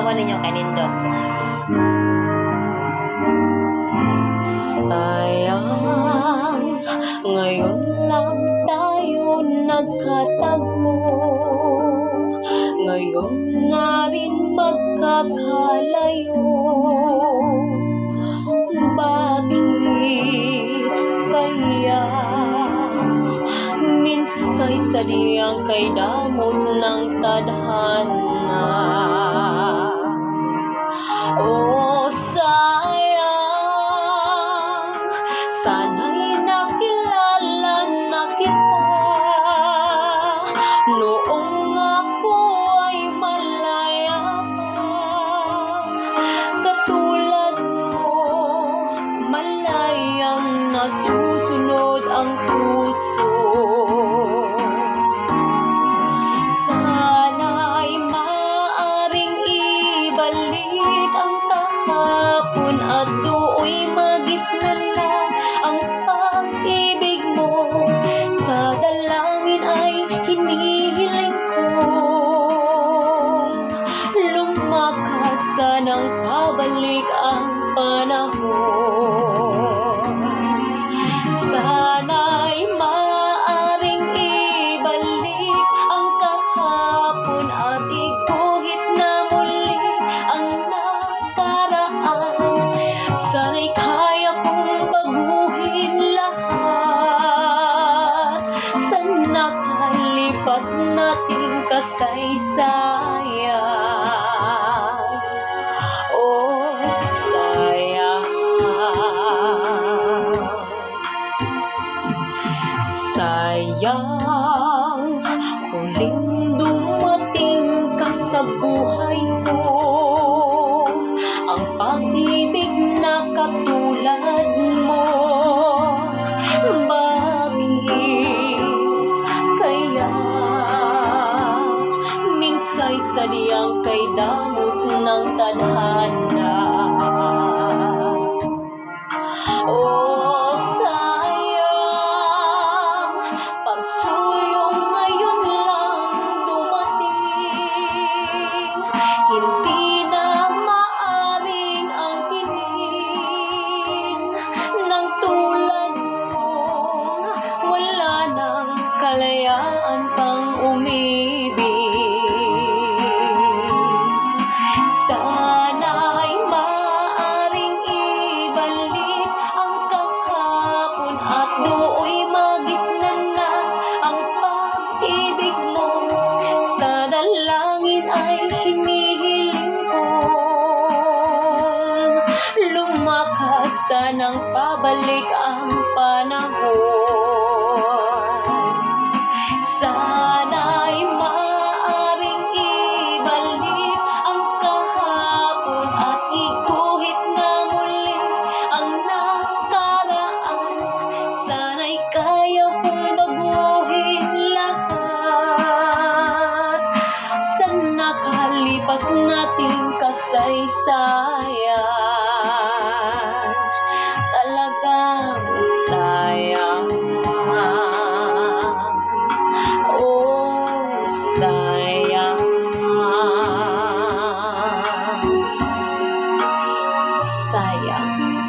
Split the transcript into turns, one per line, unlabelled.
tanawan ninyo kay nindot. Sayang, ngayon lang tayo nagkatagpo. Ngayon na rin magkakalayo. Bakit kaya minsay sadyang kay damot ng tadhana? Oh, sayang, sana'y nakilala na kita noong ako ay malaya pa. Katulad mo, malayang nasusunod ang puso. Sana'y maaring ibalik ang kahapon at do'y magisnan na ang pag-ibig mo. Sa dalangin ay hinihiling kong lumakad, sanang pabalik ang panahon. Sana'y maaring ibalik ang kahapon at iguhit na muli ang nakaraan. Sana'y kaya kong baguhin lahat sa nakalipas nating kasaysayan. Oh, sayang, sayang, huling dumating ka sa buhay ko. Ang pag-ibig na katulad mo, bakit kaya minsay sadyang kay damot ng tadhana? Oh, sayang, pagsuyong ngayon lang dumating. Hindi na maaring angkinin ng tulad kong wala nang kalayaan pang umibig. Sana'y maaring ibalik ang kahapon at do'y magisnan na ang pag-ibig mo. Sa dalangin ay hinihiling kong lumakad, sanang pabalik ang panahon. Sana'y maaring ibalik ang kahapon at iguhit na muli ang nakaraan. Sana'y kaya kong baguhin lahat sa nakalipas nating kasaysayan. Talagang sayang, oh, sayang, sayang.